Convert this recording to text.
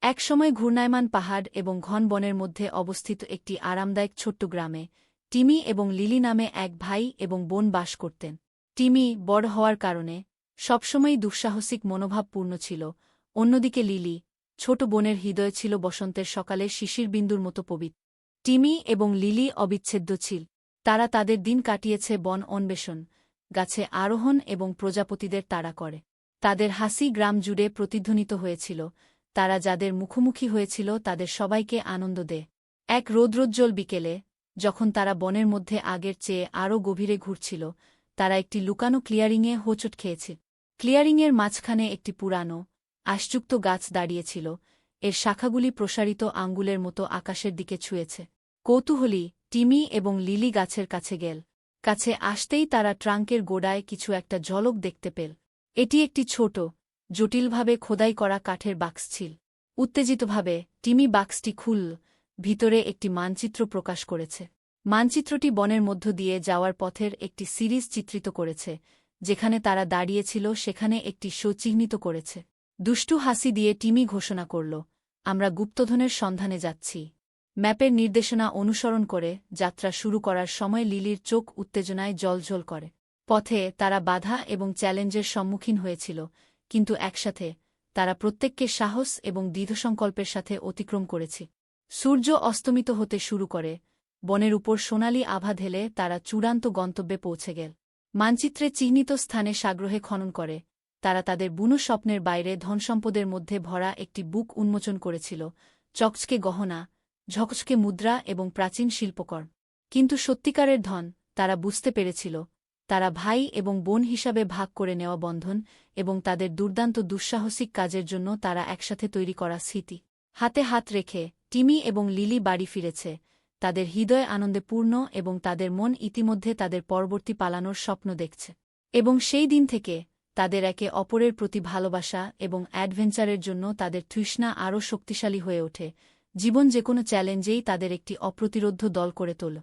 একসময় ঘূর্ণায়মান পাহাড় এবং ঘন বনের মধ্যে অবস্থিত একটি আরামদায়ক ছোট্ট গ্রামে টিমি এবং লিলি নামে এক ভাই এবং বোন বাস করতেন। টিমি বড় হওয়ার কারণে সবসময়ই দুঃসাহসিক মনোভাবপূর্ণ ছিল, অন্যদিকে লিলি ছোট বোনের হৃদয় ছিল বসন্তের সকালের শিশির বিন্দুর মতো পবিত্র। টিমি এবং লিলি অবিচ্ছেদ্য ছিল। তারা তাদের দিন কাটিয়েছে বন অন্বেষণ, গাছে আরোহণ এবং প্রজাপতিদের তাড়া করে। তাদের হাসি গ্রাম জুড়ে প্রতিধ্বনিত হয়েছিল, তারা যাদের মুখোমুখি হয়েছিল তাদের সবাইকে আনন্দ দেয়। এক রৌদ্রোজ্জ্বল বিকেলে, যখন তারা বনের মধ্যে আগের চেয়ে আরও গভীরে ঘুরছিল, তারা একটি লুকানো ক্লিয়ারিংয়ে হোঁচট খেয়েছে। ক্লিয়ারিংয়ের মাঝখানে একটি পুরানো, আশযুক্ত গাছ দাঁড়িয়েছিল, এর শাখাগুলি প্রসারিত আঙ্গুলের মতো আকাশের দিকে ছুঁয়েছে। কৌতূহলী টিমি এবং লিলি গাছের কাছে গেল। কাছে আসতেই তারা ট্রাঙ্কের গোড়ায় কিছু একটা ঝলক দেখতে পেল। এটি একটি ছোট, জটিলভাবে খোদাই করা কাঠের বাক্স ছিল। উত্তেজিতভাবে টিমি বাক্সটি খুলল, ভিতরে একটি মানচিত্র প্রকাশ করেছে। মানচিত্রটি বনের মধ্য দিয়ে যাওয়ার পথের একটি সিরিজ চিত্রিত করেছে, যেখানে তারা দাঁড়িয়েছিল সেখানে একটি শো চিহ্নিত করেছে। দুষ্টু হাসি দিয়ে টিমি ঘোষণা করল, আমরা গুপ্তধনের সন্ধানে যাচ্ছি। ম্যাপের নির্দেশনা অনুসরণ করে যাত্রা শুরু করার সময় লিলির চোখ উত্তেজনায় জ্বলজ্বল করে। পথে তারা বাধা এবং চ্যালেঞ্জের সম্মুখীন হয়েছিল, কিন্তু একসাথে তারা প্রত্যেককে সাহস এবং দৃঢ়সংকল্পের সাথে অতিক্রম করেছে। সূর্য অস্তমিত হতে শুরু করে, বনের উপর সোনালি আভা ঢেলে তারা চূড়ান্ত গন্তব্যে পৌঁছে গেল। মানচিত্রে চিহ্নিত স্থানে সাগ্রহে খনন করে তারা তাদের বুনো স্বপ্নের বাইরে ধনসম্পদের মধ্যে ভরা একটি বুক উন্মোচন করেছিল, চকচকে গহনা, ঝকঝকে মুদ্রা এবং প্রাচীন শিল্পকর্ম। কিন্তু সত্যিকারের ধন তারা বুঝতে পেরেছিল, তারা ভাই এবং বোন হিসাবে ভাগ করে নেওয়া বন্ধন এবং তাদের দুর্দান্ত দুঃসাহসিক কাজের জন্য তারা একসাথে তৈরি করা স্মৃতি। হাতে হাত রেখে টিমি এবং লিলি বাড়ি ফিরেছে, তাদের হৃদয় আনন্দে পূর্ণ এবং তাদের মন ইতিমধ্যে তাদের পরবর্তী পালানোর স্বপ্ন দেখছে। এবং সেই দিন থেকে তাদের একে অপরের প্রতি ভালোবাসা এবং অ্যাডভেঞ্চারের জন্য তাদের তৃষ্ণা আরও শক্তিশালী হয়ে ওঠে। জীবন যেকোনো চ্যালেঞ্জেই তাদের একটি অপ্রতিরোধ্য দল করে তোলে।